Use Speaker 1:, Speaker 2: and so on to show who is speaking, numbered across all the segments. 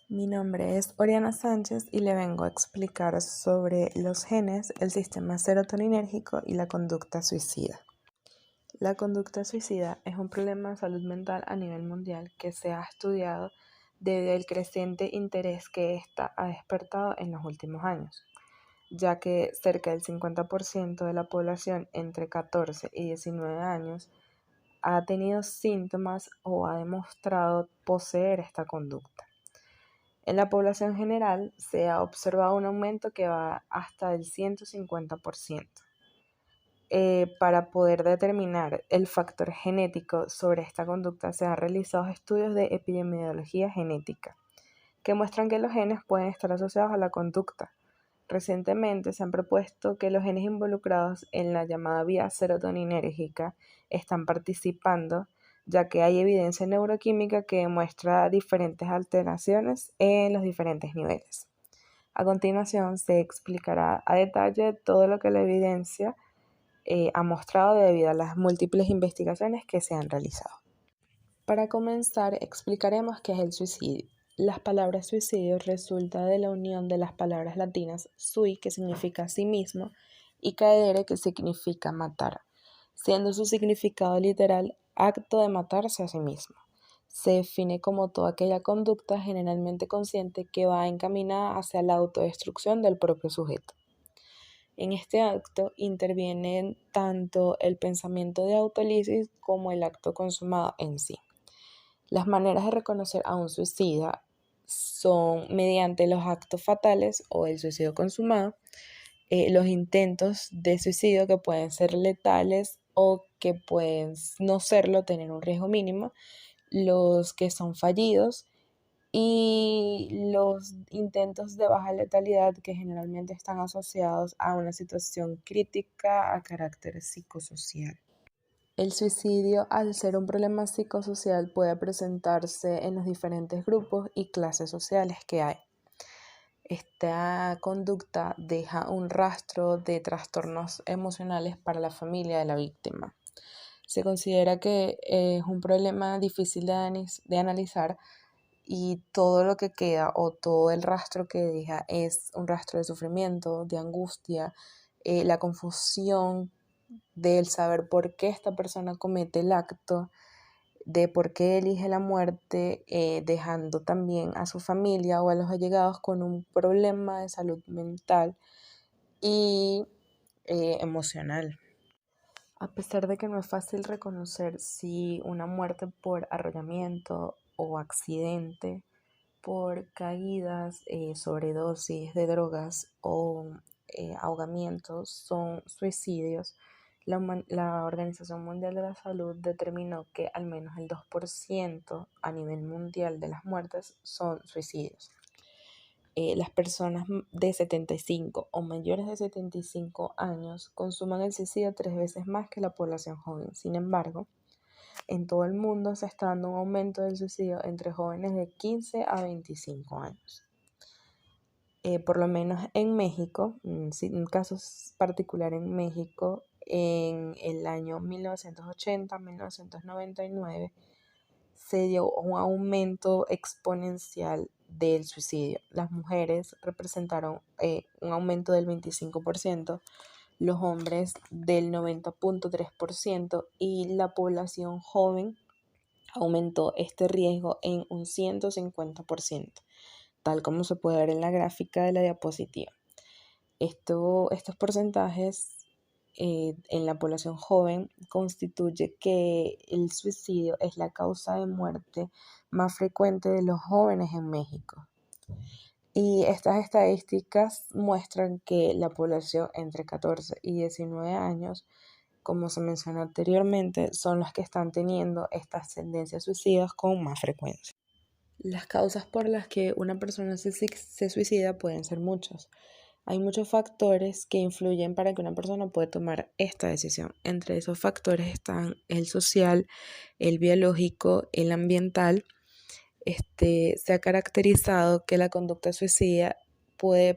Speaker 1: Mi nombre es Oriana Sánchez y le vengo a explicar sobre los genes, el sistema serotoninérgico y la conducta suicida. La conducta suicida es un problema de salud mental a nivel mundial que se ha estudiado debido al creciente interés que ésta ha despertado en los últimos años, ya que cerca del 50% de la población entre 14 y 19 años ha tenido síntomas o ha demostrado poseer esta conducta. En la población general se ha observado un aumento que va hasta el 150%. Para poder determinar el factor genético sobre esta conducta se han realizado estudios de epidemiología genética que muestran que los genes pueden estar asociados a la conducta. Recientemente se han propuesto que los genes involucrados en la llamada vía serotoninérgica están participando, ya que hay evidencia neuroquímica que demuestra diferentes alteraciones en los diferentes niveles. A continuación se explicará a detalle todo lo que la evidencia ha mostrado debido a las múltiples investigaciones que se han realizado. Para comenzar, explicaremos qué es el suicidio. Las palabras suicidio resulta de la unión de las palabras latinas sui, que significa a sí mismo, y caedere, que significa matar, siendo su significado literal acto de matarse a sí mismo. Se define como toda aquella conducta generalmente consciente que va encaminada hacia la autodestrucción del propio sujeto. En este acto intervienen tanto el pensamiento de autolisis como el acto consumado en sí. Las maneras de reconocer a un suicida son mediante los actos fatales o el suicidio consumado, los intentos de suicidio que pueden ser letales o que pueden no serlo, tener un riesgo mínimo, los que son fallidos y los intentos de baja letalidad que generalmente están asociados a una situación crítica a carácter psicosocial. El suicidio, al ser un problema psicosocial, puede presentarse en los diferentes grupos y clases sociales que hay. Esta conducta deja un rastro de trastornos emocionales para la familia de la víctima. Se considera que es un problema difícil de analizar y todo lo que queda o todo el rastro que deja es un rastro de sufrimiento, de angustia, la confusión del saber por qué esta persona comete el acto, de por qué elige la muerte, dejando también a su familia o a los allegados con un problema de salud mental y emocional. A pesar de que no es fácil reconocer si una muerte por arrollamiento o accidente, por caídas, sobredosis de drogas o ahogamientos son suicidios, la Organización Mundial de la Salud determinó que al menos el 2% a nivel mundial de las muertes son suicidios. Las personas de 75 o mayores de 75 años consuman el suicidio 3 veces más que la población joven. Sin embargo, en todo el mundo se está dando un aumento del suicidio entre jóvenes de 15 a 25 años. Por lo menos en México, en casos particular en México, en el año 1980-1999 se dio un aumento exponencial del suicidio. Las mujeres representaron un aumento del 25%, los hombres del 90.3% y la población joven aumentó este riesgo en un 150%, tal como se puede ver en la gráfica de la diapositiva. Estos porcentajes en la población joven constituye que el suicidio es la causa de muerte más frecuente de los jóvenes en México. Y estas estadísticas muestran que la población entre 14 y 19 años, como se mencionó anteriormente, son los que están teniendo estas tendencias suicidas con más frecuencia. Las causas por las que una persona se suicida pueden ser muchas. Hay muchos factores que influyen para que una persona pueda tomar esta decisión. Entre esos factores están el social, el biológico, el ambiental. Se ha caracterizado que la conducta suicida puede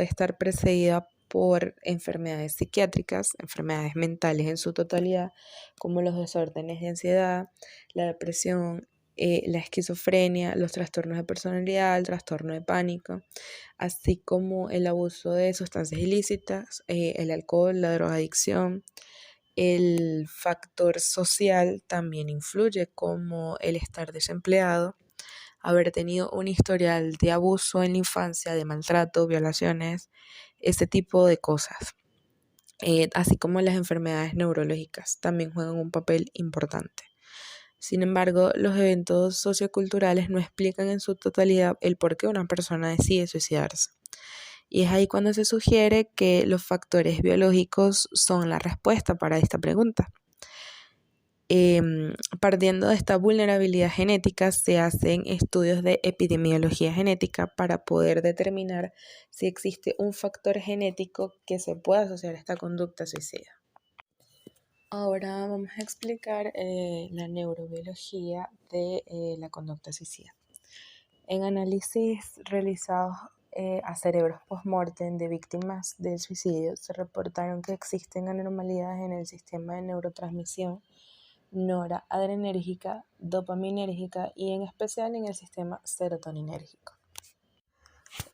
Speaker 1: estar precedida por enfermedades psiquiátricas, enfermedades mentales en su totalidad, como los desórdenes de ansiedad, la depresión, la esquizofrenia, los trastornos de personalidad, el trastorno de pánico, así como el abuso de sustancias ilícitas, el alcohol, la drogadicción. El factor social también influye, como el estar desempleado, haber tenido un historial de abuso en la infancia, de maltrato, violaciones, ese tipo de cosas. Así como las enfermedades neurológicas también juegan un papel importante. Sin embargo, los eventos socioculturales no explican en su totalidad el por qué una persona decide suicidarse. Y es ahí cuando se sugiere que los factores biológicos son la respuesta para esta pregunta. Partiendo de esta vulnerabilidad genética, se hacen estudios de epidemiología genética para poder determinar si existe un factor genético que se pueda asociar a esta conducta suicida. Ahora vamos a explicar la neurobiología de la conducta suicida. En análisis realizados a cerebros post-mortem de víctimas del suicidio, se reportaron que existen anormalidades en el sistema de neurotransmisión noradrenérgica, dopaminérgica y en especial en el sistema serotoninérgico.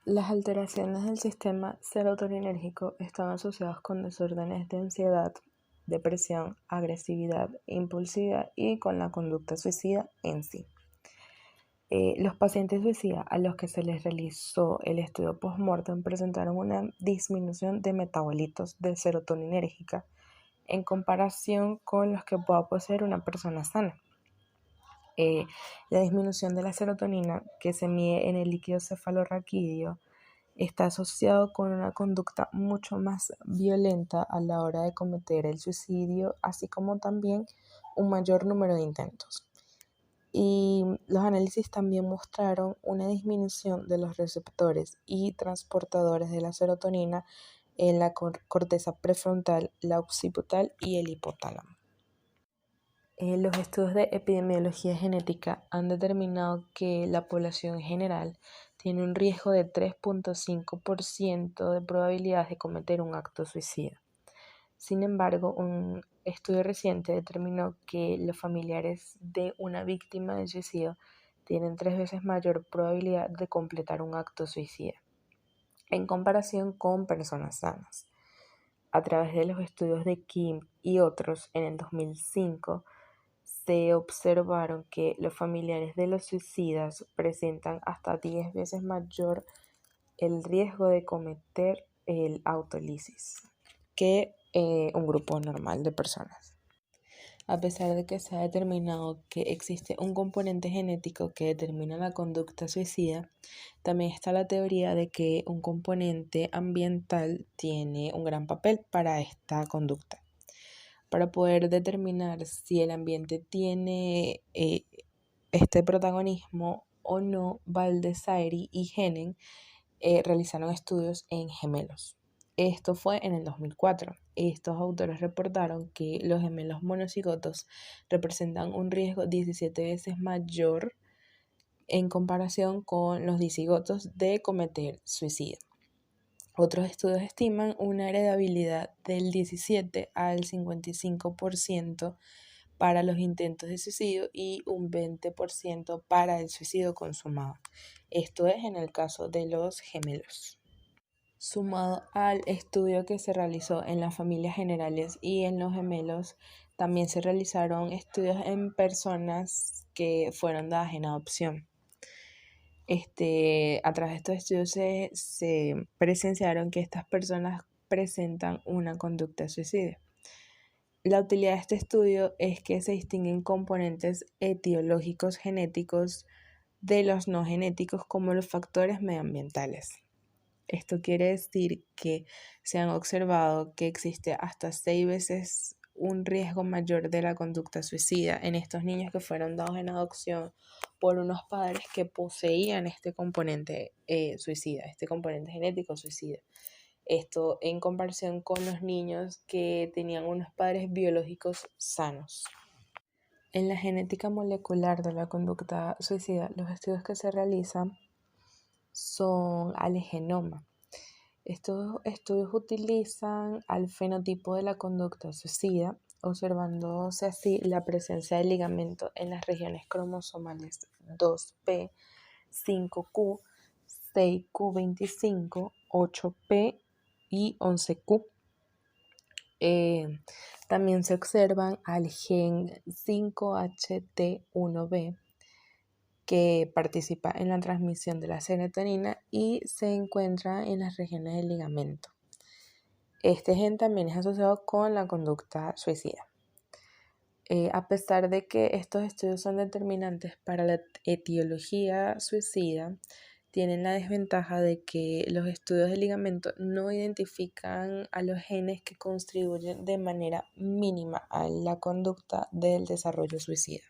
Speaker 1: Las alteraciones del sistema serotoninérgico están asociadas con desórdenes de ansiedad, depresión, agresividad, impulsividad y con la conducta suicida en sí. Los pacientes suicidas a los que se les realizó el estudio post-mortem presentaron una disminución de metabolitos de serotoninérgica en comparación con los que pueda poseer una persona sana. La disminución de la serotonina que se mide en el líquido cefalorraquídeo está asociado con una conducta mucho más violenta a la hora de cometer el suicidio, así como también un mayor número de intentos. Y los análisis también mostraron una disminución de los receptores y transportadores de la serotonina en la corteza prefrontal, la occipital y el hipotálamo. Los estudios de epidemiología genética han determinado que la población general tiene un riesgo de 3.5% de probabilidades de cometer un acto suicida. Sin embargo, un estudio reciente determinó que los familiares de una víctima de suicidio tienen 3 veces mayor probabilidad de completar un acto suicida en comparación con personas sanas. A través de los estudios de Kim y otros, en el 2005, se observaron que los familiares de los suicidas presentan hasta 10 veces mayor el riesgo de cometer el autolisis que un grupo normal de personas. A pesar de que se ha determinado que existe un componente genético que determina la conducta suicida, también está la teoría de que un componente ambiental tiene un gran papel para esta conducta. Para poder determinar si el ambiente tiene este protagonismo o no, Baldessari y Henen realizaron estudios en gemelos. Esto fue en el 2004. Estos autores reportaron que los gemelos monocigotos representan un riesgo 17 veces mayor en comparación con los dicigotos de cometer suicidio. Otros estudios estiman una heredabilidad del 17 al 55% para los intentos de suicidio y un 20% para el suicidio consumado. Esto es en el caso de los gemelos. Sumado al estudio que se realizó en las familias generales y en los gemelos, también se realizaron estudios en personas que fueron dadas en adopción. A través de estos estudios se presenciaron que estas personas presentan una conducta suicida. La utilidad de este estudio es que se distinguen componentes etiológicos genéticos de los no genéticos como los factores medioambientales. Esto quiere decir que se han observado que existe hasta 6 veces un riesgo mayor de la conducta suicida en estos niños que fueron dados en adopción por unos padres que poseían este componente suicida, este componente genético suicida. Esto en comparación con los niños que tenían unos padres biológicos sanos. En la genética molecular de la conducta suicida, los estudios que se realizan son al genoma. Estos estudios utilizan al fenotipo de la conducta suicida observándose así la presencia de ligamento en las regiones cromosomales 2P, 5Q, 6Q25, 8P y 11Q. También se observan al gen 5HT1B, que participa en la transmisión de la serotonina y se encuentra en las regiones del ligamento. Este gen también es asociado con la conducta suicida. A pesar de que estos estudios son determinantes para la etiología suicida, tienen la desventaja de que los estudios de ligamento no identifican a los genes que contribuyen de manera mínima a la conducta del desarrollo suicida.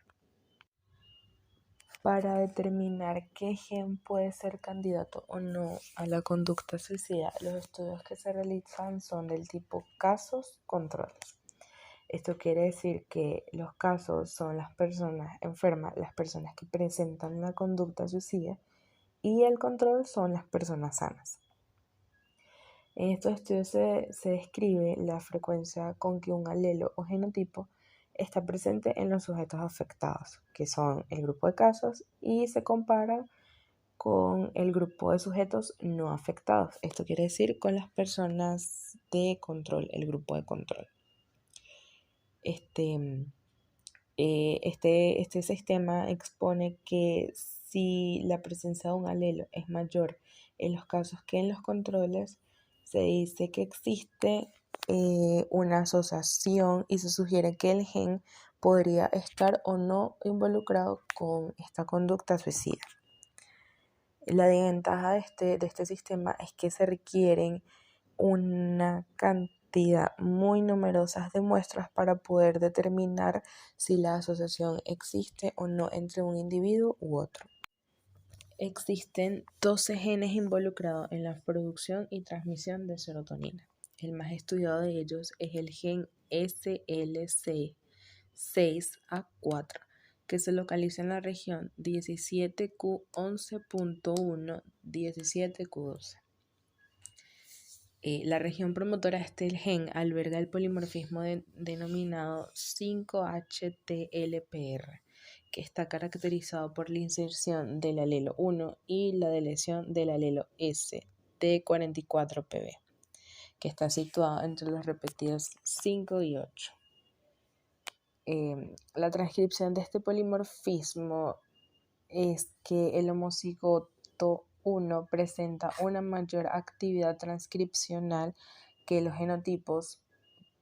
Speaker 1: Para determinar qué gen puede ser candidato o no a la conducta suicida, los estudios que se realizan son del tipo casos-controles. Esto quiere decir que los casos son las personas enfermas, las personas que presentan la conducta suicida, y el control son las personas sanas. En estos estudios se describe la frecuencia con que un alelo o genotipo está presente en los sujetos afectados, que son el grupo de casos, y se compara con el grupo de sujetos no afectados. Esto quiere decir con las personas de control, el grupo de control. Este sistema expone que si la presencia de un alelo es mayor en los casos que en los controles, se dice que existe una asociación y se sugiere que el gen podría estar o no involucrado con esta conducta suicida. La desventaja de este sistema es que se requieren una cantidad muy numerosa de muestras para poder determinar si la asociación existe o no entre un individuo u otro. Existen 12 genes involucrados en la producción y transmisión de serotonina. El más estudiado de ellos es el gen SLC6A4, que se localiza en la región 17Q11.1, 17Q12. La región promotora de este gen alberga el polimorfismo denominado 5HTLPR, que está caracterizado por la inserción del alelo 1 y la deleción del alelo S de 44Pb, que está situado entre los repetidos 5 y 8. La transcripción de este polimorfismo es que el homocigoto 1 presenta una mayor actividad transcripcional que los genotipos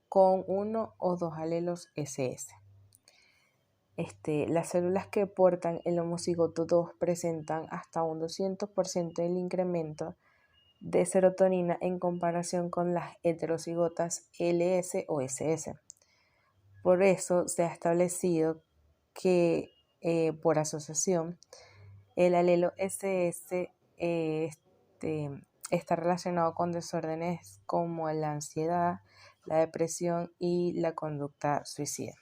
Speaker 1: con uno o dos alelos SS. Las células que portan el homocigoto 2 presentan hasta un 200% del incremento de serotonina en comparación con las heterocigotas LS o SS. Por eso se ha establecido que por asociación el alelo SS está relacionado con desórdenes como la ansiedad, la depresión y la conducta suicida.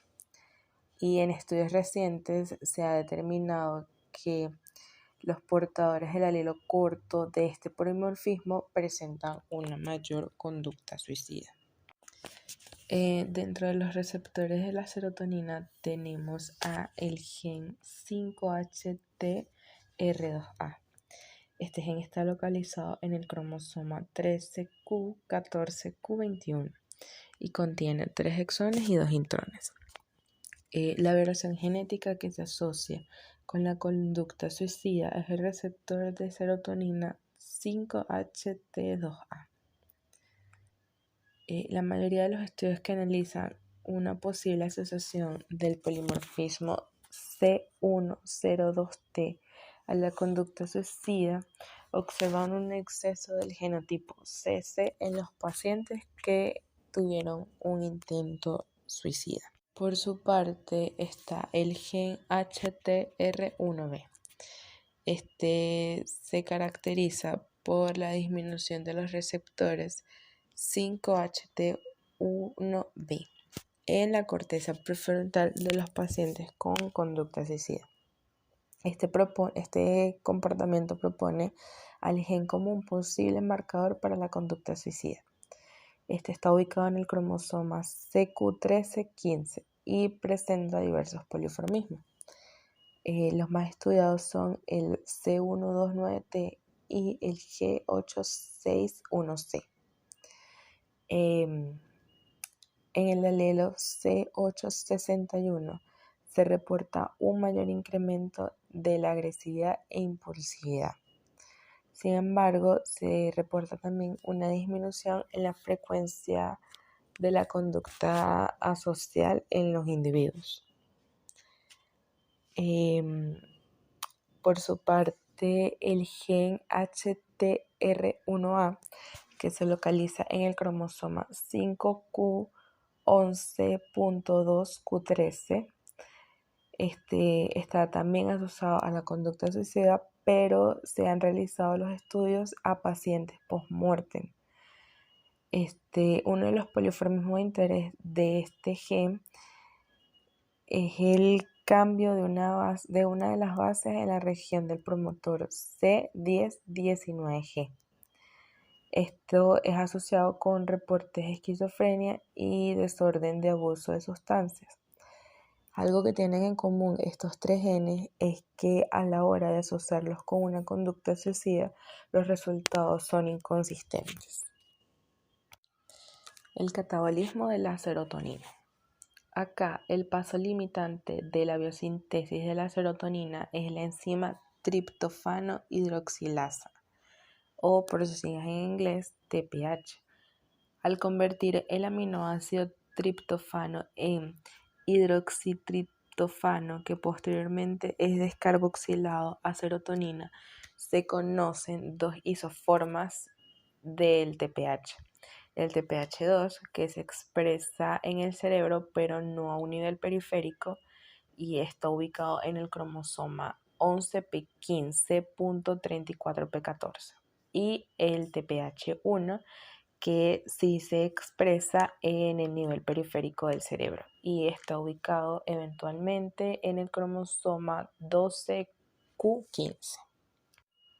Speaker 1: Y en estudios recientes se ha determinado que los portadores del alelo corto de este polimorfismo presentan una mayor conducta suicida. Dentro de los receptores de la serotonina tenemos el gen 5HTR2A. Este gen está localizado en el cromosoma 13Q, 14Q21 y contiene 3 exones y 2 intrones. La variación genética que se asocia con la conducta suicida es el receptor de serotonina 5HT2A. La mayoría de los estudios que analizan una posible asociación del polimorfismo C102T a la conducta suicida observan un exceso del genotipo CC en los pacientes que tuvieron un intento suicida. Por su parte está el gen HTR1B. Este se caracteriza por la disminución de los receptores 5HT1B en la corteza prefrontal de los pacientes con conducta suicida. Este comportamiento propone al gen como un posible marcador para la conducta suicida. Este está ubicado en el cromosoma CQ13-15 y presenta diversos poliformismos. Los más estudiados son el C129T y el G861C. En el alelo C861 se reporta un mayor incremento de la agresividad e impulsividad. Sin embargo, se reporta también una disminución en la frecuencia de la conducta asocial en los individuos. Por su parte, el gen HTR1A, que se localiza en el cromosoma 5q11.2q13, está también asociado a la conducta suicida, pero se han realizado los estudios a pacientes post-mortem. Uno de los poliformismos de interés de este gen es el cambio de una de las bases en la región del promotor C1019G. Esto es asociado con reportes de esquizofrenia y desorden de abuso de sustancias. Algo que tienen en común estos tres genes es que a la hora de asociarlos con una conducta suicida, los resultados son inconsistentes. El catabolismo de la serotonina. Acá el paso limitante de la biosíntesis de la serotonina es la enzima triptófano hidroxilasa, o por sus siglas en inglés TPH. Al convertir el aminoácido triptófano en hidroxitriptófano, que posteriormente es descarboxilado a serotonina, se conocen dos isoformas del TPH. El TPH2, que se expresa en el cerebro pero no a un nivel periférico, y está ubicado en el cromosoma 11p15.34p14. Y el TPH1, que sí se expresa en el nivel periférico del cerebro y está ubicado eventualmente en el cromosoma 12q15.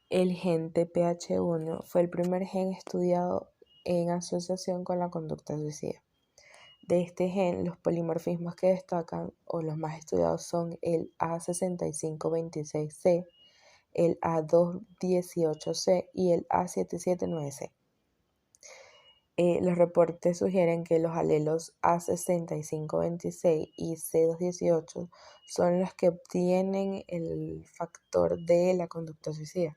Speaker 1: El gen TPH1 fue el primer gen estudiado en asociación con la conducta suicida. De este gen, los polimorfismos que destacan o los más estudiados son el A6526C, el A218C y el A779C. Los reportes sugieren que los alelos A6526 y C218 son los que obtienen el factor de la conducta suicida.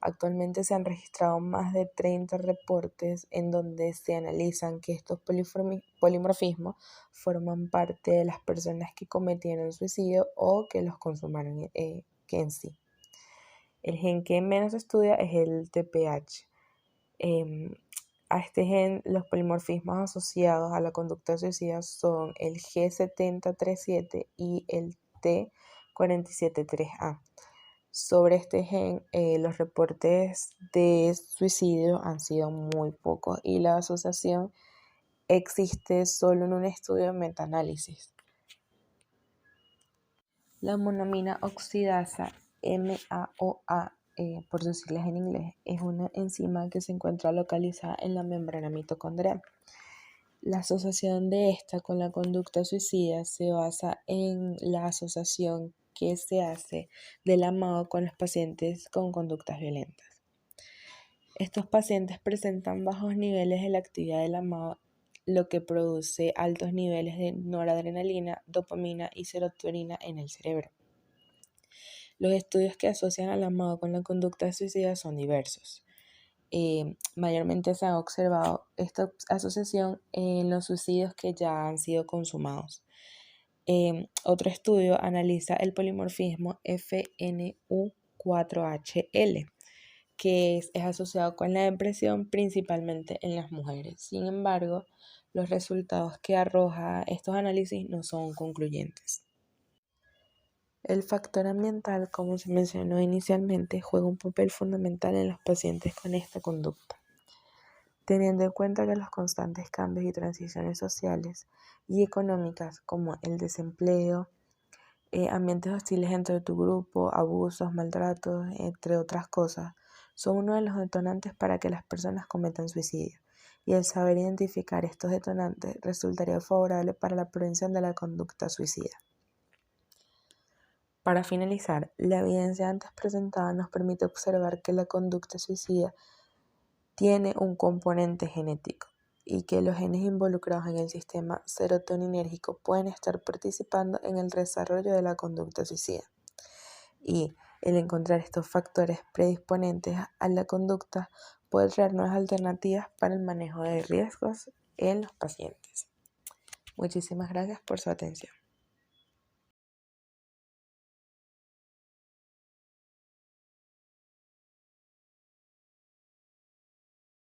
Speaker 1: Actualmente se han registrado más de 30 reportes en donde se analizan que estos polimorfismos forman parte de las personas que cometieron suicidio o que los consumaron en sí. El gen que menos se estudia es el TPH. A este gen, los polimorfismos asociados a la conducta suicida son el G7037 y el T473A. Sobre este gen, los reportes de suicidio han sido muy pocos y la asociación existe solo en un estudio de metaanálisis. La monoamina oxidasa, MAOA, por sus siglas en inglés, es una enzima que se encuentra localizada en la membrana mitocondrial. La asociación de esta con la conducta suicida se basa en la asociación que se hace del amado con los pacientes con conductas violentas. Estos pacientes presentan bajos niveles de la actividad del amado, lo que produce altos niveles de noradrenalina, dopamina y serotonina en el cerebro. Los estudios que asocian al amado con la conducta suicida son diversos. Mayormente se ha observado esta asociación en los suicidios que ya han sido consumados. Otro estudio analiza el polimorfismo FNU4HL, que es asociado con la depresión principalmente en las mujeres. Sin embargo, los resultados que arroja estos análisis no son concluyentes. El factor ambiental, como se mencionó inicialmente, juega un papel fundamental en los pacientes con esta conducta. Teniendo en cuenta que los constantes cambios y transiciones sociales y económicas como el desempleo, ambientes hostiles dentro de tu grupo, abusos, maltratos, entre otras cosas, son uno de los detonantes para que las personas cometan suicidio. y el saber identificar estos detonantes resultaría favorable para la prevención de la conducta suicida. Para finalizar, la evidencia antes presentada nos permite observar que la conducta suicida tiene un componente genético y que los genes involucrados en el sistema serotoninérgico pueden estar participando en el desarrollo de la conducta suicida. Y el encontrar estos factores predisponentes a la conducta puede traer nuevas alternativas para el manejo de riesgos en los pacientes. Muchísimas gracias por su atención.